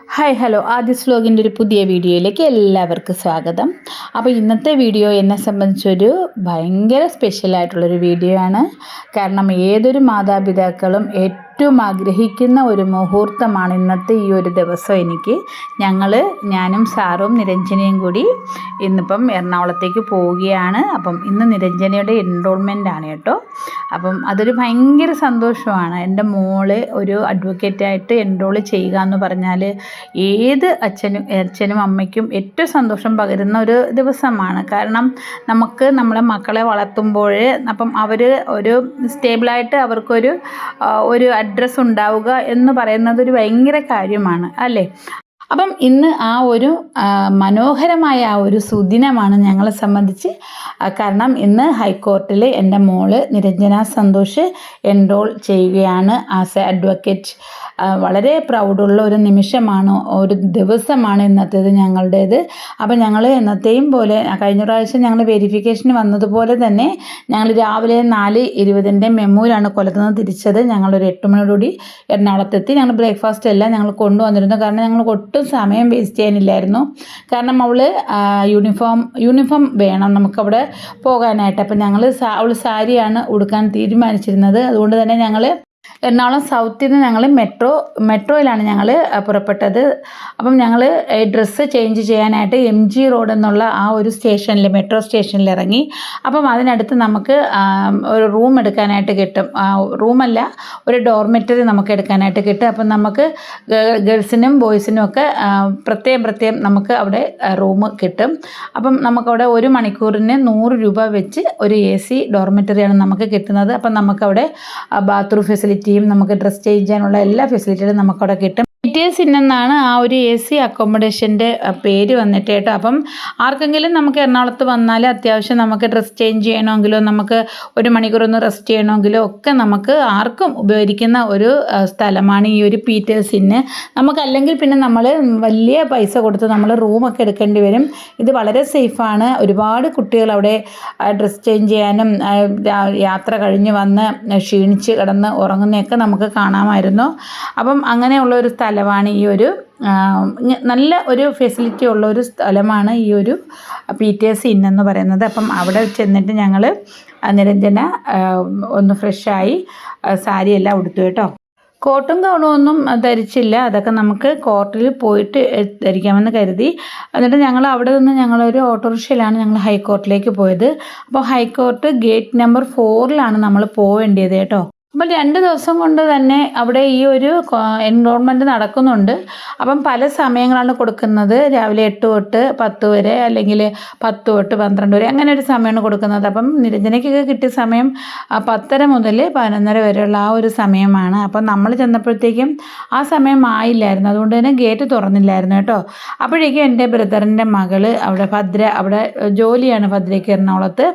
Hi hello ആദിസ് വ്ലോഗിൻ്റെ ഒരു പുതിയ വീഡിയോയിലേക്ക് എല്ലാവർക്കും സ്വാഗതം. അപ്പോൾ ഇന്നത്തെ വീഡിയോ എന്നെ സംബന്ധിച്ചൊരു ഭയങ്കര സ്പെഷ്യലായിട്ടുള്ളൊരു വീഡിയോ ആണ്. കാരണം ഏതൊരു മാതാപിതാക്കളും ഏറ്റവും ആഗ്രഹിക്കുന്ന ഒരു മുഹൂർത്തമാണ് ഇന്നത്തെ ഈ ഒരു ദിവസം. ഞാനും സാറും നിരഞ്ജനയും കൂടി ഇന്നിപ്പം എറണാകുളത്തേക്ക് പോവുകയാണ്. അപ്പം ഇന്ന് നിരഞ്ജനയുടെ എൻറോൾമെൻ്റ് ആണ് കേട്ടോ. അപ്പം അതൊരു ഭയങ്കര സന്തോഷമാണ്. എൻ്റെ മോള് ഒരു അഡ്വക്കേറ്റായിട്ട് എൻറോൾ ചെയ്യുക എന്ന് പറഞ്ഞാൽ ഏത് അച്ഛനും അമ്മയ്ക്കും ഏറ്റവും സന്തോഷം പകരുന്ന ഒരു ദിവസമാണ്. കാരണം നമുക്ക് നമ്മളെ മക്കളെ വളർത്തുമ്പോൾ അപ്പം അവർ ഒരു സ്റ്റേബിളായിട്ട് അവർക്കൊരു അഡ്രസ്സ് ഉണ്ടാവുക എന്ന് പറയുന്നത് ഒരു ഭയങ്കര കാര്യമാണ് അല്ലേ. അപ്പം ഇന്ന് ആ ഒരു മനോഹരമായ ആ ഒരു സുദിനമാണ് ഞങ്ങളെ സംബന്ധിച്ച്. കാരണം ഇന്ന് ഹൈക്കോർട്ടിൽ എൻ്റെ മോള് നിരഞ്ജന സന്തോഷ് എൻറോൾ ചെയ്യുകയാണ് ആസ് എ അഡ്വക്കേറ്റ്. വളരെ പ്രൗഡുള്ള ഒരു നിമിഷമാണ്, ഒരു ദിവസമാണ് ഇന്നത്തേത് ഞങ്ങളുടേത്. അപ്പം ഞങ്ങൾ എന്നത്തെയും പോലെ കഴിഞ്ഞ പ്രാവശ്യം ഞങ്ങൾ വെരിഫിക്കേഷന് വന്നതുപോലെ തന്നെ ഞങ്ങൾ രാവിലെ 4:20 മെമ്മൂലാണ് കൊല്ലത്തുനിന്ന് തിരിച്ചത്. ഞങ്ങളൊരു 8 മണിയോടുകൂടി എറണാകുളത്തെത്തി. ഞങ്ങൾ ബ്രേക്ക്ഫാസ്റ്റ് എല്ലാം ഞങ്ങൾ കൊണ്ടുവന്നിരുന്നു. കാരണം ഞങ്ങൾ ഒട്ടും സമയം വേസ്റ്റ് ചെയ്യാനില്ലായിരുന്നു. കാരണം അവൾ യൂണിഫോം വേണം നമുക്കവിടെ പോകാനായിട്ട്. അപ്പം അവൾ സാരിയാണ് ഉടുക്കാൻ തീരുമാനിച്ചിരുന്നത്. അതുകൊണ്ട് തന്നെ ഞങ്ങൾ എറണാകുളം സൗത്തിൽ നിന്ന് ഞങ്ങൾ മെട്രോയിലാണ് ഞങ്ങൾ പുറപ്പെട്ടത്. അപ്പം ഞങ്ങൾ ഡ്രസ്സ് ചേഞ്ച് ചെയ്യാനായിട്ട് MG റോഡ് എന്നുള്ള ആ ഒരു മെട്രോ സ്റ്റേഷനിൽ ഇറങ്ങി. അപ്പം അതിനടുത്ത് നമുക്ക് ഒരു റൂം എടുക്കാനായിട്ട് കിട്ടും. റൂമല്ല, ഒരു ഡോർമെറ്ററി നമുക്ക് എടുക്കാനായിട്ട് കിട്ടും. അപ്പം നമുക്ക് ഗേൾസിനും ബോയ്സിനും ഒക്കെ പ്രത്യേകം നമുക്ക് അവിടെ റൂം കിട്ടും. അപ്പം നമുക്കവിടെ 1 മണിക്കൂറിന് 100 രൂപ വെച്ച് ഒരു AC ഡോർമെറ്ററിയാണ് നമുക്ക് കിട്ടുന്നത്. അപ്പം നമുക്കവിടെ ബാത്റൂം ഫെസിലിറ്റിയും നമുക്ക് ഡ്രസ് ചേഞ്ച് ചെയ്യാനുള്ള എല്ലാ ഫെസിലിറ്റികളും നമുക്കവിടെ കിട്ടും. BTS എന്നാണ് ആ ഒരു AC അക്കോമഡേഷൻ്റെ പേര് വന്നിട്ട് കേട്ടോ. അപ്പം ആർക്കെങ്കിലും നമുക്ക് എറണാകുളത്ത് വന്നാൽ അത്യാവശ്യം നമുക്ക് ഡ്രസ് ചേഞ്ച് ചെയ്യണമെങ്കിലോ നമുക്ക് 1 മണിക്കൂറൊന്ന് റെസ്റ്റ് ചെയ്യണമെങ്കിലോ ഒക്കെ നമുക്ക് ആർക്കും ഉപയോഗിക്കുന്ന ഒരു സ്ഥലമാണ് ഈ ഒരു BTS. നമുക്കല്ലെങ്കിൽ പിന്നെ നമ്മൾ വലിയ പൈസ കൊടുത്ത് നമ്മൾ റൂമൊക്കെ എടുക്കേണ്ടി വരും. ഇത് വളരെ സേഫാണ്. ഒരുപാട് കുട്ടികൾ അവിടെ ഡ്രസ് ചേഞ്ച് ചെയ്യാനും യാത്ര കഴിഞ്ഞ് വന്ന് ക്ഷീണിച്ച് കിടന്ന് ഉറങ്ങുന്നതൊക്കെ നമുക്ക് കാണാമായിരുന്നു. അപ്പം അങ്ങനെയുള്ള ഒരു സ്ഥലമാണ് ഈ ഒരു നല്ല ഒരു ഫെസിലിറ്റി ഉള്ള ഒരു സ്ഥലമാണ് ഈ ഒരു BTS എന്ന് പറയുന്നത്. അപ്പം അവിടെ ചെന്നിട്ട് ഞങ്ങൾ നിരഞ്ജന ഒന്ന് ഫ്രഷായി സാരിയെല്ലാം ഉടുത്തു കേട്ടോ. കോട്ടും ഗൗണും ഒന്നും ധരിച്ചില്ല. അതൊക്കെ നമുക്ക് കോർട്ടിൽ പോയിട്ട് ധരിക്കാമെന്ന് കരുതി. എന്നിട്ട് ഞങ്ങൾ അവിടെ നിന്ന് ഞങ്ങളൊരു ഓട്ടോറിക്ഷയിലാണ് ഞങ്ങൾ ഹൈക്കോർട്ടിലേക്ക് പോയത്. അപ്പോൾ ഹൈക്കോർട്ട് ഗേറ്റ് നമ്പർ 4 നമ്മൾ പോവേണ്ടത് കേട്ടോ. അപ്പം 2 ദിവസം കൊണ്ട് തന്നെ അവിടെ ഈ ഒരു എൻറോൾമെൻറ്റ് നടക്കുന്നുണ്ട്. അപ്പം പല സമയങ്ങളാണ് കൊടുക്കുന്നത്. രാവിലെ 8 തൊട്ട് 10 വരെ, അല്ലെങ്കിൽ 10 തൊട്ട് 12 വരെ, അങ്ങനെ ഒരു സമയമാണ് കൊടുക്കുന്നത്. അപ്പം നിരഞ്ജനയ്ക്കൊക്കെ കിട്ടിയ സമയം 10:30 മുതൽ 11:30 വരെയുള്ള ആ ഒരു സമയമാണ്. അപ്പം നമ്മൾ ചെന്നപ്പോഴത്തേക്കും ആ സമയം ആയില്ലായിരുന്നു. അതുകൊണ്ട് തന്നെ ഗേറ്റ് തുറന്നില്ലായിരുന്നു കേട്ടോ. അപ്പോഴേക്കും എൻ്റെ ബ്രദറിൻ്റെ മകള് അവിടെ ജോലിയാണ് ഭദ്രയ്ക്ക് എറണാകുളത്ത്.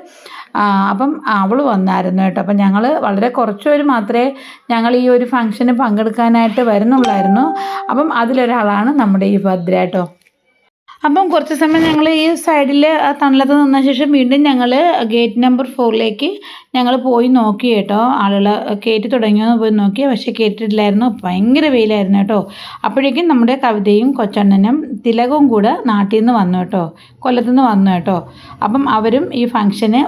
അപ്പം അവൾ വന്നായിരുന്നു കേട്ടോ. അപ്പം ഞങ്ങൾ വളരെ കുറച്ച് പേര് മാത്രമേ ഞങ്ങൾ ഈ ഒരു ഫംഗ്ഷന് പങ്കെടുക്കാനായിട്ട് വരുന്നുള്ളായിരുന്നു. അപ്പം അതിലൊരാളാണ് നമ്മുടെ ഈ ഭദ്ര കേട്ടോ. അപ്പം കുറച്ച് സമയം ഞങ്ങൾ ഈ സൈഡിൽ തണലത്ത് നിന്ന ശേഷം വീണ്ടും ഞങ്ങൾ ഗേറ്റ് നമ്പർ 4 ഞങ്ങൾ പോയി നോക്കി കേട്ടോ. ആളുകൾ കയറ്റി തുടങ്ങിയെന്ന് പോയി നോക്കി, പക്ഷേ കയറ്റിയിട്ടില്ലായിരുന്നു. ഭയങ്കര വെയിലായിരുന്നു കേട്ടോ. അപ്പോഴേക്കും നമ്മുടെ കവിതയും കൊച്ചണ്ണനും തിലകവും കൂടെ നാട്ടിൽ നിന്ന് വന്നു കേട്ടോ, കൊല്ലത്തു നിന്ന് വന്നു കേട്ടോ. അപ്പം അവരും ഈ ഫംഗ്ഷന്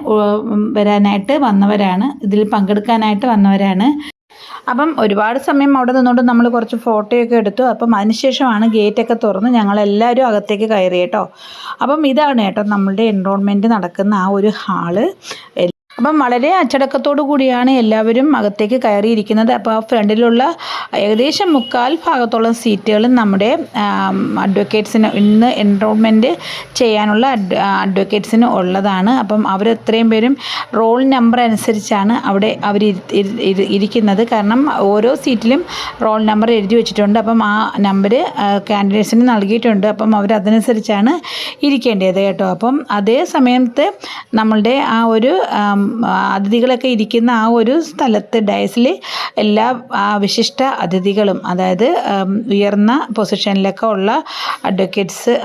വരാനായിട്ട് വന്നവരാണ്, ഇതിൽ പങ്കെടുക്കാനായിട്ട് വന്നവരാണ്. അപ്പം ഒരുപാട് സമയം അവിടെ നിന്നുകൊണ്ട് നമ്മൾ കുറച്ച് ഫോട്ടോയൊക്കെ എടുത്തു. അപ്പം അതിനുശേഷമാണ് ഗേറ്റൊക്കെ തുറന്ന് ഞങ്ങളെല്ലാവരും അകത്തേക്ക് കയറി കേട്ടോ. അപ്പം ഇതാണ് കേട്ടോ നമ്മളുടെ എൻറോൾമെൻറ്റ് നടക്കുന്ന ആ ഒരു ഹാള്. അപ്പം വളരെ അച്ചടക്കത്തോടു കൂടിയാണ് എല്ലാവരും അകത്തേക്ക് കയറിയിരിക്കുന്നത്. അപ്പോൾ ആ ഫ്രണ്ടിലുള്ള ഏകദേശം 3/4 ഭാഗത്തോളം സീറ്റുകളും നമ്മുടെ അഡ്വക്കേറ്റ്സിന് ഇന്ന് എൻറോൾമെൻറ്റ് ചെയ്യാനുള്ള അഡ്വക്കേറ്റ്സിന് ഉള്ളതാണ്. അപ്പം അവരെത്രയും പേരും റോൾ നമ്പർ അനുസരിച്ചാണ് അവിടെ അവർ ഇരിക്കുന്നത്. കാരണം ഓരോ സീറ്റിലും റോൾ നമ്പർ എഴുതി വെച്ചിട്ടുണ്ട്. അപ്പം ആ നമ്പർ കാൻഡിഡേറ്റ്സിന് നൽകിയിട്ടുണ്ട്. അപ്പം അവരതനുസരിച്ചാണ് ഇരിക്കേണ്ടത് കേട്ടോ. അപ്പം അതേ സമയത്ത് നമ്മളുടെ ആ ഒരു അതിഥികളൊക്കെ ഇരിക്കുന്ന ആ ഒരു സ്ഥലത്ത് ഡയസിൽ എല്ലാ വിശിഷ്ട അതിഥികളും, അതായത് ഉയർന്ന പൊസിഷനിലൊക്കെ ഉള്ള അഡ്വക്കേറ്റ്സ്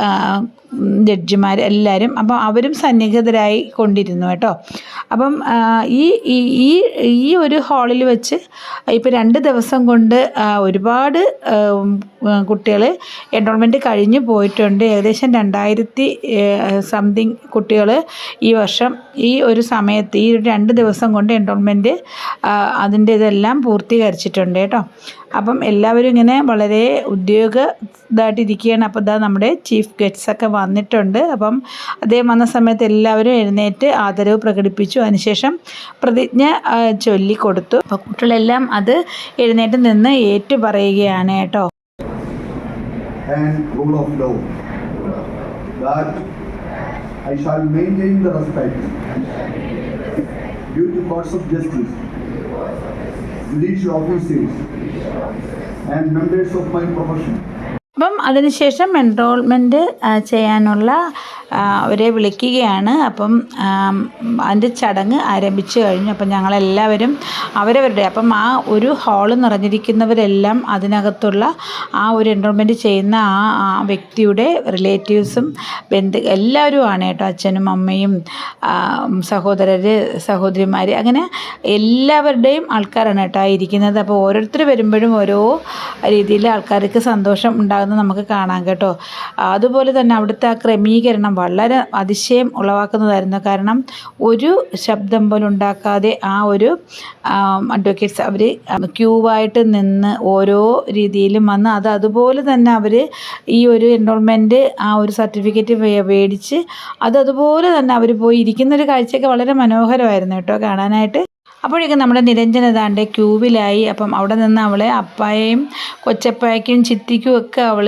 ജഡ്ജിമാർ എല്ലാവരും. അപ്പം അവരും സന്നിഹിതരായി കൊണ്ടിരുന്നു കേട്ടോ. അപ്പം ഈ ഈ ഈ ഒരു ഹാളിൽ വെച്ച് ഇപ്പോൾ 2 ദിവസം കൊണ്ട് ഒരുപാട് കുട്ടികൾ എൻറോൾമെൻറ്റ് കഴിഞ്ഞു പോയിട്ടുണ്ട്. ഏകദേശം 2000 സംതിങ് കുട്ടികൾ ഈ വർഷം ഈ ഒരു സമയത്ത് ഈ 2 ദിവസം കൊണ്ട് എൻറോൾമെൻറ്റ് അതിൻ്റെ ഇതെല്ലാം പൂർത്തീകരിച്ചിട്ടുണ്ട് കേട്ടോ. അപ്പം എല്ലാവരും ഇങ്ങനെ വളരെ ഉദ്യോഗമായിട്ടിരിക്കുകയാണ്. അപ്പോൾ ഇതാ നമ്മുടെ ചീഫ് ഗസ്റ്റൊക്കെ വന്നിട്ടുണ്ട്. അപ്പം അദ്ദേഹം വന്ന സമയത്ത് എല്ലാവരും എഴുന്നേറ്റ് ആദരവ് പ്രകടിപ്പിച്ചു. അതിനുശേഷം പ്രതിജ്ഞ ചൊല്ലിക്കൊടുത്തു. അപ്പോൾ കുട്ടികളെല്ലാം അത് എഴുന്നേറ്റ് നിന്ന് ഏറ്റു പറയുകയാണ് കേട്ടോ. And rule of law, that I shall maintain the respect due to courts of justice, judicial officers and members of my profession. അപ്പം അതിനുശേഷം എൻറോൾമെൻറ്റ് ചെയ്യാനുള്ള അവരെ വിളിക്കുകയാണ്. അപ്പം അതിൻ്റെ ചടങ്ങ് ആരംഭിച്ചു കഴിഞ്ഞു. അപ്പം ഞങ്ങളെല്ലാവരും അവരവരുടെ അപ്പം ആ ഒരു ഹാള് നിറഞ്ഞിരിക്കുന്നവരെല്ലാം അതിനകത്തുള്ള ആ ഒരു എൻറോൾമെൻറ്റ് ചെയ്യുന്ന ആ വ്യക്തിയുടെ റിലേറ്റീവ്സും എല്ലാവരും ആണ് കേട്ടോ. അച്ഛനും അമ്മയും സഹോദരർ സഹോദരിമാർ അങ്ങനെ എല്ലാവരുടെയും ആൾക്കാരാണ് കേട്ടോ ഇരിക്കുന്നത്. അപ്പോൾ ഓരോരുത്തർ വരുമ്പോഴും ഓരോ രീതിയിൽ ആൾക്കാർക്ക് സന്തോഷം ഉണ്ടാകുന്നത് നമുക്ക് കാണാം കേട്ടോ. അതുപോലെ തന്നെ അവിടുത്തെ ആ ക്രമീകരണം വളരെ അതിശയം ഉളവാക്കുന്നതായിരുന്നു. കാരണം ഒരു ശബ്ദം പോലും ഉണ്ടാക്കാതെ ആ ഒരു അഡ്വക്കേറ്റ്സ് അവർ ക്യൂവായിട്ട് നിന്ന് ഓരോ രീതിയിലും വന്ന് അതുപോലെ തന്നെ അവർ ഈ ഒരു എൻറോൾമെൻറ്റ് ആ ഒരു സർട്ടിഫിക്കറ്റ് മേടിച്ച് അതുപോലെ തന്നെ അവർ പോയി ഇരിക്കുന്നൊരു കാഴ്ചയൊക്കെ വളരെ മനോഹരമായിരുന്നു കേട്ടോ കാണാനായിട്ട്. അപ്പോഴേക്കും നമ്മുടെ നിരഞ്ജന ദാണ്ടെ ക്യൂവിലായി. അപ്പം അവിടെ നിന്ന് അവളെ അപ്പായയും കൊച്ചപ്പായ്ക്കും ചിത്തിക്കും ഒക്കെ അവൾ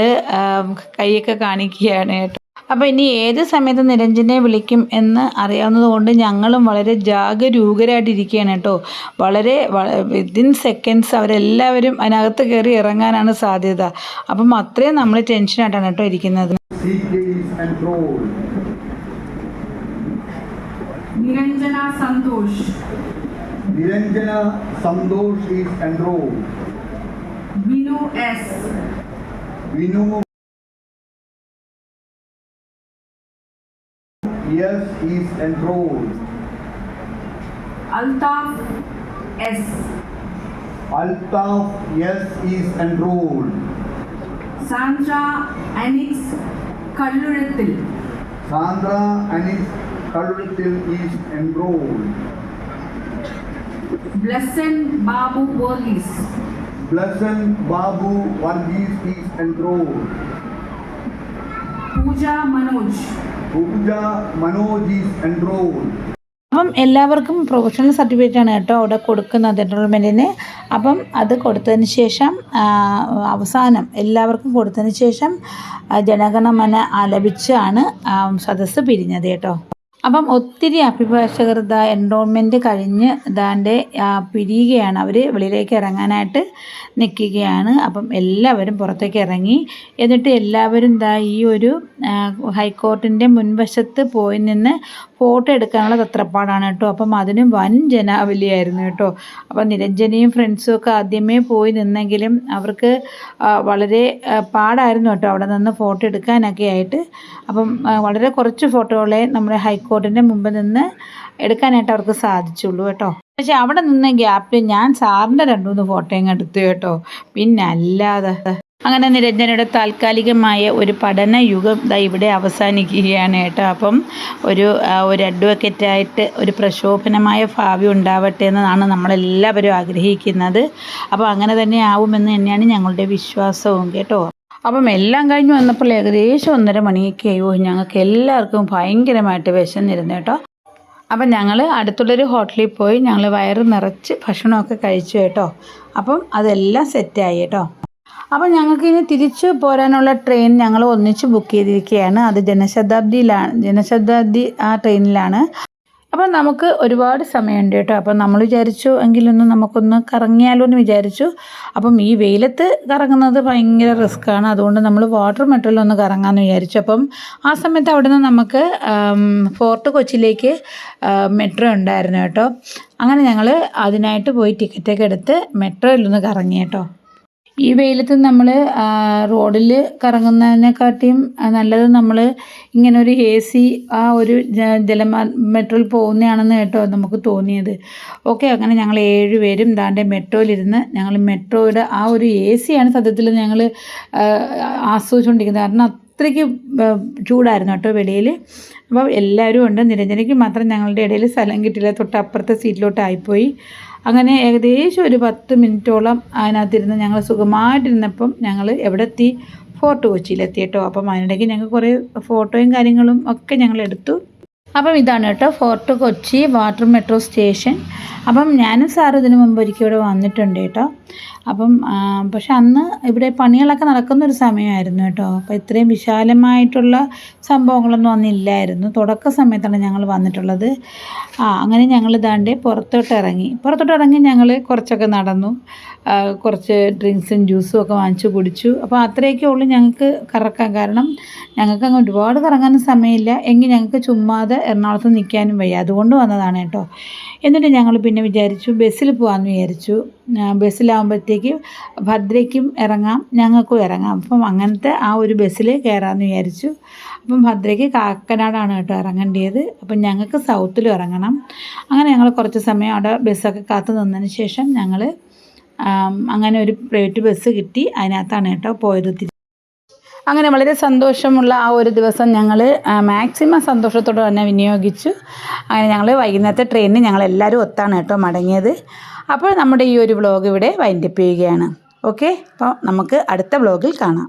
കൈയൊക്കെ കാണിക്കുകയാണ് കേട്ടോ. അപ്പോൾ ഇനി ഏത് സമയത്ത് നിരഞ്ജനെ വിളിക്കും എന്ന് അറിയാവുന്നത് കൊണ്ട് ഞങ്ങളും വളരെ ജാഗരൂകരായിട്ടിരിക്കുകയാണ് കേട്ടോ. വളരെ വിത്തിൻ സെക്കൻഡ്സ് അവരെല്ലാവരും അതിനകത്ത് കയറി ഇറങ്ങാനാണ് സാധ്യത. അപ്പം അത്രയും നമ്മൾ ടെൻഷനായിട്ടാണ് കേട്ടോ ഇരിക്കുന്നത്. Niranjana Santosh. Niranjana Santosh is enrolled. Vinu S. Vinu yes is enrolled. Altaf S. Altaf yes is enrolled. Sandra Anix Kallurathil. Sandra Anix Kallurathil is enrolled. Blessed Babu Varghese. Blessed Babu Varghese is enrolled. Pooja Manoj. Pooja Manoj is enrolled. അപ്പം എല്ലാവർക്കും professional സർട്ടിഫിക്കറ്റാണ് കേട്ടോ അവിടെ കൊടുക്കുന്നത് എൻറോൾമെൻറ്റിന്. അപ്പം അത് കൊടുത്തതിന് ശേഷം അവസാനം എല്ലാവർക്കും കൊടുത്തതിന് ശേഷം ജനഗണമന ആലപിച്ചാണ് സദസ്സ് പിരിഞ്ഞത് കേട്ടോ. അപ്പം ഒത്തിരി അഭിഭാഷകർ എൻറോൾമെൻറ്റ് കഴിഞ്ഞ് ദാണ്ടെ പിരിയുകയാണ്. അവർ വെളിയിലേക്ക് ഇറങ്ങാനായിട്ട് നിൽക്കുകയാണ്. അപ്പം എല്ലാവരും പുറത്തേക്ക് ഇറങ്ങി. എന്നിട്ട് എല്ലാവരും ഈ ഒരു ഹൈക്കോർട്ടിൻ്റെ മുൻവശത്ത് പോയി നിന്ന് ഫോട്ടോ എടുക്കാനുള്ള തത്രപ്പാടാണ് കേട്ടോ. അപ്പം അതിനും വൻ ജനാവലിയായിരുന്നു കേട്ടോ. അപ്പം നിരഞ്ജനയും ഫ്രണ്ട്സും ഒക്കെ ആദ്യമേ പോയി നിന്നെങ്കിലും അവർക്ക് വളരെ പാടായിരുന്നു കേട്ടോ അവിടെ നിന്ന് ഫോട്ടോ എടുക്കാനൊക്കെ ആയിട്ട്. അപ്പം വളരെ കുറച്ച് ഫോട്ടോകളെ നമ്മുടെ ഹൈക്കോർട്ടിൻ്റെ മുമ്പിൽ നിന്ന് എടുക്കാനായിട്ട് അവർക്ക് സാധിച്ചുള്ളൂ കേട്ടോ. പക്ഷെ അവിടെ നിന്ന് ഗ്യാപ്പിൽ ഞാൻ സാറിൻ്റെ 2-3 ഫോട്ടോയും എടുത്തു കേട്ടോ. പിന്നെ അല്ലാതെ അങ്ങനെ നിരഞ്ജനയുടെ താൽക്കാലികമായ ഒരു പഠന യുഗം ഇവിടെ അവസാനിക്കുകയാണ് കേട്ടോ. അപ്പം ഒരു അഡ്വക്കേറ്റായിട്ട് ഒരു പ്രശോഭനമായ ഭാവി ഉണ്ടാവട്ടെ എന്നാണ് നമ്മളെല്ലാവരും ആഗ്രഹിക്കുന്നത്. അപ്പോൾ അങ്ങനെ തന്നെ ആവുമെന്ന് തന്നെയാണ് ഞങ്ങളുടെ വിശ്വാസവും കേട്ടോ. അപ്പം എല്ലാം കഴിഞ്ഞ് വന്നപ്പോൾ ഏകദേശം 1:30 മണിയൊക്കെ ആയോ. ഞങ്ങൾക്ക് എല്ലാവർക്കും ഭയങ്കരമായിട്ട് വിശന്നിരുന്നു കേട്ടോ. അപ്പം ഞങ്ങൾ അടുത്തുള്ളൊരു ഹോട്ടലിൽ പോയി ഞങ്ങൾ വയറ് നിറച്ച് ഭക്ഷണമൊക്കെ കഴിച്ചു കേട്ടോ. അപ്പം അതെല്ലാം സെറ്റായി കേട്ടോ. അപ്പം ഞങ്ങൾക്ക് ഇനി തിരിച്ചു പോരാനുള്ള ട്രെയിൻ ഞങ്ങൾ ഒന്നിച്ച് ബുക്ക് ചെയ്തിരിക്കുകയാണ്. അത് ജനശതാബ്ദി ആ ട്രെയിനിലാണ്. അപ്പം നമുക്ക് ഒരുപാട് സമയമുണ്ട് കേട്ടോ. അപ്പം നമ്മൾ വിചാരിച്ചു എങ്കിലൊന്ന് നമുക്കൊന്ന് കറങ്ങിയാലോ എന്ന് വിചാരിച്ചു. അപ്പം ഈ വെയിലത്ത് കറങ്ങുന്നത് ഭയങ്കര റിസ്ക്കാണ്. അതുകൊണ്ട് നമ്മൾ വാട്ടർ മെട്രോയിലൊന്ന് കറങ്ങാമെന്ന് വിചാരിച്ചു. അപ്പം ആ സമയത്ത് അവിടെ നിന്ന് നമുക്ക് ഫോർട്ട് കൊച്ചിയിലേക്ക് മെട്രോ ഉണ്ടായിരുന്നു കേട്ടോ. അങ്ങനെ ഞങ്ങൾ അതിനായിട്ട് പോയി ടിക്കറ്റൊക്കെ എടുത്ത് മെട്രോയിലൊന്ന് കറങ്ങി കേട്ടോ. ഈ വെയിലത്ത് നമ്മൾ റോഡിൽ കറങ്ങുന്നതിനെക്കാട്ടിയും നല്ലത് നമ്മൾ ഇങ്ങനെ ഒരു AC ആ ഒരു മെട്രോയിൽ പോകുന്നതാണെന്ന് കേട്ടോ നമുക്ക് തോന്നിയത്. ഓക്കെ, അങ്ങനെ ഞങ്ങൾ 7 പേരും ദാണ്ടെ മെട്രോയിലിരുന്ന് ഞങ്ങൾ മെട്രോയുടെ ആ ഒരു AC ആണ് സത്യത്തിൽ ഞങ്ങൾ ആസ്വദിച്ചുകൊണ്ടിരിക്കുന്നത്. കാരണം അത്രയ്ക്ക് ചൂടായിരുന്നു കേട്ടോ വെളിയിൽ. അപ്പോൾ എല്ലാവരും ഉണ്ട്. നിരഞ്ജനയ്ക്ക് മാത്രം ഞങ്ങളുടെ ഇടയിൽ സ്ഥലം കിട്ടില്ല, തൊട്ടപ്പുറത്തെ സീറ്റിലോട്ടായിപ്പോയി. അങ്ങനെ ഏകദേശം ഒരു 10 മിനിറ്റോളം അതിനകത്തിരുന്ന് ഞങ്ങൾ സുഖമായിട്ടിരുന്നപ്പം ഞങ്ങൾ എവിടെ എത്തി? ഫോർട്ട് കൊച്ചിയിലെത്തി കേട്ടോ. അപ്പം അതിനിടയ്ക്ക് ഞങ്ങൾ കുറേ ഫോട്ടോയും കാര്യങ്ങളും ഒക്കെ ഞങ്ങൾ എടുത്തു. അപ്പം ഇതാണ് കേട്ടോ fort Kochi water metro station. അപ്പം ഞാനും സാറും ഇതിനു മുമ്പ് ഒരിക്കൽ ഇവിടെ വന്നിട്ടുണ്ട് കേട്ടോ. അപ്പം പക്ഷെ അന്ന് ഇവിടെ പണികളൊക്കെ നടക്കുന്നൊരു സമയമായിരുന്നു കേട്ടോ. അപ്പോൾ ഇത്രയും വിശാലമായിട്ടുള്ള സംഭവങ്ങളൊന്നും അന്നില്ലായിരുന്നു. തുടക്ക സമയത്താണ് ഞങ്ങൾ വന്നിട്ടുള്ളത്. അങ്ങനെ ഞങ്ങൾ ഇതാണ്ട് പുറത്തോട്ട് ഇറങ്ങി ഞങ്ങൾ കുറച്ചൊക്കെ നടന്നു. കുറച്ച് ഡ്രിങ്ക്സും ജ്യൂസും ഒക്കെ വാങ്ങിച്ച് കുടിച്ചു. അപ്പോൾ അത്രയൊക്കെ ഉള്ളൂ ഞങ്ങൾക്ക് കറക്കാൻ. കാരണം ഞങ്ങൾക്ക് അങ്ങ് ഒരുപാട് കറങ്ങാനും സമയമില്ല. എങ്കിൽ ഞങ്ങൾക്ക് ചുമ്മാതെ എറണാകുളത്ത് നിൽക്കാനും വയ്യ. അതുകൊണ്ട് വന്നതാണ് കേട്ടോ. എന്നിട്ട് ഞങ്ങൾ പിന്നെ വിചാരിച്ചു ബസ്സിൽ പോകാമെന്ന് വിചാരിച്ചു. ബസ്സിലാകുമ്പോഴത്തേക്ക് ഭദ്രയ്ക്കും ഇറങ്ങാം, ഞങ്ങൾക്കും ഇറങ്ങാം. അപ്പം അങ്ങനത്തെ ആ ഒരു ബസ്സിൽ കയറാമെന്ന് വിചാരിച്ചു. അപ്പം ഭദ്രയ്ക്ക് കാക്കനാടാണ് കേട്ടോ ഇറങ്ങേണ്ടത്. അപ്പം ഞങ്ങൾക്ക് സൗത്തിലും ഇറങ്ങണം. അങ്ങനെ ഞങ്ങൾ കുറച്ച് സമയം അവിടെ ബസ്സൊക്കെ കാത്തു നിന്നതിന് ശേഷം ഞങ്ങൾ അങ്ങനെ ഒരു പ്രൈവറ്റ് ബസ് കിട്ടി. അതിനകത്താണ് കേട്ടോ പോയത്. അങ്ങനെ വളരെ സന്തോഷമുള്ള ആ ഒരു ദിവസം ഞങ്ങൾ മാക്സിമം സന്തോഷത്തോടെ തന്നെ വിനിയോഗിച്ചു. അങ്ങനെ ഞങ്ങൾ വൈകുന്നേരത്തെ ട്രെയിനിന് ഞങ്ങളെല്ലാവരും ഒത്താണ് കേട്ടോ മടങ്ങിയത്. അപ്പോൾ നമ്മുടെ ഈ ഒരു വ്ളോഗ് ഇവിടെ വൈൻഡപ്പ് ചെയ്യുകയാണ്. ഓക്കെ, അപ്പോൾ നമുക്ക് അടുത്ത വ്ളോഗിൽ കാണാം.